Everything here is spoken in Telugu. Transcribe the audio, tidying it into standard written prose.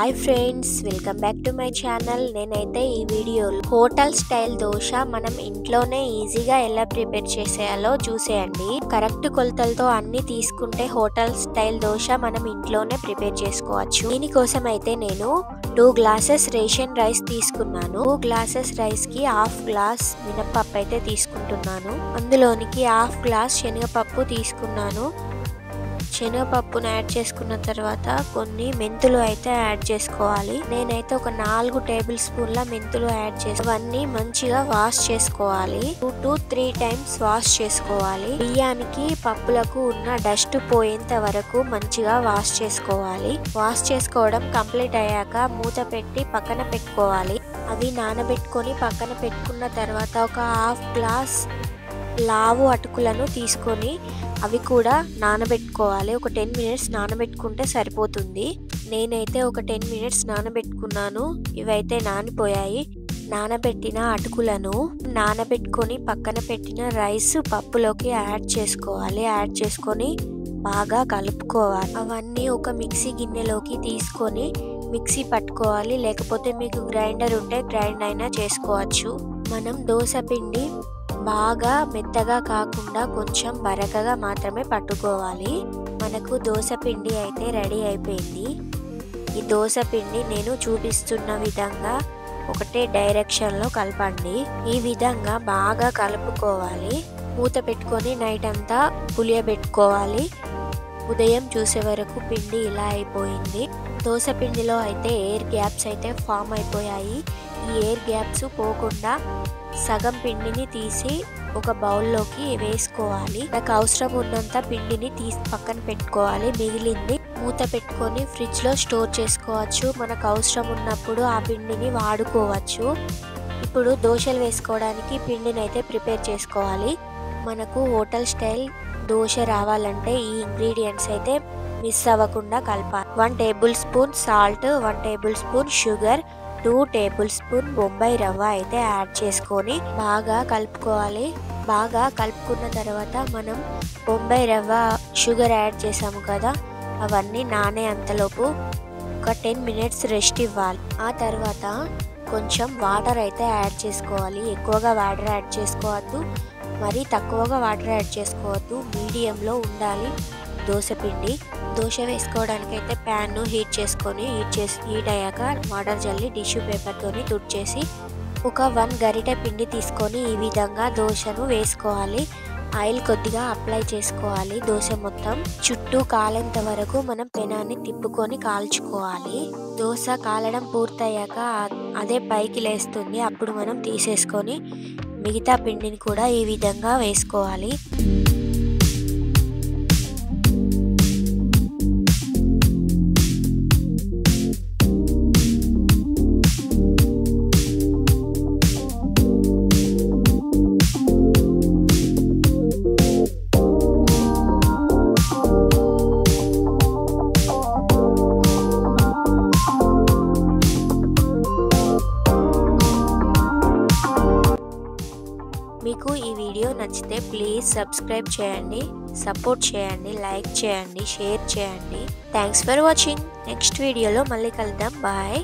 Hi friends, welcome back to my channel. నేనైతే ఈ వీడియోలో హోటల్ స్టైల్ దోశ మనం ఇంట్లోనే ఈజీగా ఎలా ప్రిపేర్ చేసేయాలో చూసేయండి. కరెక్ట్ కొలతలతో అన్ని తీసుకుంటే హోటల్ స్టైల్ దోశ మనం ఇంట్లోనే ప్రిపేర్ చేసుకోవచ్చు. దీనికోసం అయితే నేను 2 గ్లాసెస్ రేషన్ రైస్ తీసుకున్నాను. 2 గ్లాసెస్ రైస్ కి హాఫ్ గ్లాస్ మినపప్పు అయితే తీసుకుంటున్నాను. అందులోనికి హాఫ్ గ్లాస్ శనగపప్పు తీసుకున్నాను. శనగపప్పును యాడ్ చేసుకున్న తర్వాత కొన్ని మెంతులు అయితే యాడ్ చేసుకోవాలి. నేనైతే ఒక 4 టేబుల్ స్పూన్ల మెంతులు యాడ్ చేసి అవన్నీ మంచిగా వాష్ చేసుకోవాలి. 2 to 3 టైమ్స్ వాష్ చేసుకోవాలి. బియ్యానికి పప్పులకు ఉన్న డస్ట్ పోయేంత వరకు మంచిగా వాష్ చేసుకోవాలి. వాష్ చేసుకోవడం కంప్లీట్ అయ్యాక మూత పెట్టి పక్కన పెట్టుకోవాలి. అవి నానబెట్టుకొని పక్కన పెట్టుకున్న తర్వాత ఒక హాఫ్ గ్లాస్ లావు అటుకులను తీసుకొని అవి కూడా నానబెట్టుకోవాలి. ఒక 10 మినిట్స్ నానబెట్టుకుంటే సరిపోతుంది. నేనైతే ఒక 10 మినిట్స్ నానబెట్టుకున్నాను. ఇవైతే నానిపోయాయి. నానబెట్టిన అటుకులను నానబెట్టుకొని పక్కన పెట్టిన రైస్ పప్పులోకి యాడ్ చేసుకోవాలి. యాడ్ చేసుకొని బాగా కలుపుకోవాలి. అవన్నీ ఒక మిక్సీ గిన్నెలోకి తీసుకొని మిక్సీ పట్టుకోవాలి. లేకపోతే మీకు గ్రైండర్ ఉంటే గ్రైండ్ అయినా చేసుకోవచ్చు. మనం దోశ పిండి బాగా మెత్తగా కాకుండా కొంచెం బరకగా మాత్రమే పట్టుకోవాలి. మనకు దోశ పిండి అయితే రెడీ అయిపోయింది. ఈ దోశ పిండి నేను చూపిస్తున్న విధంగా ఒకటే డైరెక్షన్లో కలపండి. ఈ విధంగా బాగా కలుపుకోవాలి. మూత పెట్టుకొని నైట్ అంతా పులియబెట్టుకోవాలి. ఉదయం చూసే వరకు పిండి ఇలా అయిపోయింది. దోశ పిండిలో అయితే ఎయిర్ గ్యాప్స్ అయితే ఫామ్ అయిపోయాయి. ఈ ఎయిర్ గ్యాప్స్ పోకుండా సగం పిండిని తీసి ఒక బౌల్లోకి వేసుకోవాలి. నాకు అవసరం ఉన్నంత పిండిని తీసి పక్కన పెట్టుకోవాలి. మిగిలింది మూత పెట్టుకొని ఫ్రిడ్జ్లో స్టోర్ చేసుకోవచ్చు. మనకు అవసరం ఉన్నప్పుడు ఆ పిండిని వాడుకోవచ్చు. ఇప్పుడు దోశలు వేసుకోవడానికి పిండిని అయితే ప్రిపేర్ చేసుకోవాలి. మనకు హోటల్ స్టైల్ దోశ రావాలంటే ఈ ఇంగ్రీడియంట్స్ అయితే మిస్ అవ్వకుండా కలపాలి. 1 table spoon salt, 1 table spoon sugar, 2 table spoon Bombay రవ్వ అయితే యాడ్ చేసుకొని బాగా కలుపుకోవాలి. బాగా కలుపుకున్న తర్వాత మనం బొంబాయి రవ్వ, షుగర్ యాడ్ చేసాము కదా, అవన్నీ నానే అంతలోపు ఒక 10 మినిట్స్ రెస్ట్ ఇవ్వాలి. ఆ తర్వాత కొంచెం వాటర్ అయితే యాడ్ చేసుకోవాలి. ఎక్కువగా వాటర్ యాడ్ చేసుకోవద్దు, మరి తక్కువగా వాటర్ యాడ్ చేసుకోవద్దు. మీడియంలో ఉండాలి దోశ పిండి. దోశ వేసుకోవడానికి అయితే ప్యాన్ను హీట్ అయ్యాక వాటర్ జల్లి టిష్యూ పేపర్తోని తుడిచేసి ఒక 1 గరిటె పిండి తీసుకొని ఈ విధంగా దోశను వేసుకోవాలి. ఆయిల్ కొద్దిగా అప్లై చేసుకోవాలి. దోశ మొత్తం చుట్టూ కాలేంత వరకు మనం పెనాన్ని తిప్పుకొని కాల్చుకోవాలి. దోశ కాలడం పూర్తయ్యాక అదే పైకి లేస్తుంది. అప్పుడు మనం తీసేసుకొని మిగతా పిండిని కూడా ఈ విధంగా వేసుకోవాలి. మీకు ఈ వీడియో నచ్చితే ప్లీజ్ సబ్స్క్రైబ్ చేయండి, సపోర్ట్ చేయండి, లైక్ చేయండి, షేర్ చేయండి. Thanks for watching. నెక్స్ట్ వీడియోలో మళ్ళీ కలుద్దాం. బాయ్.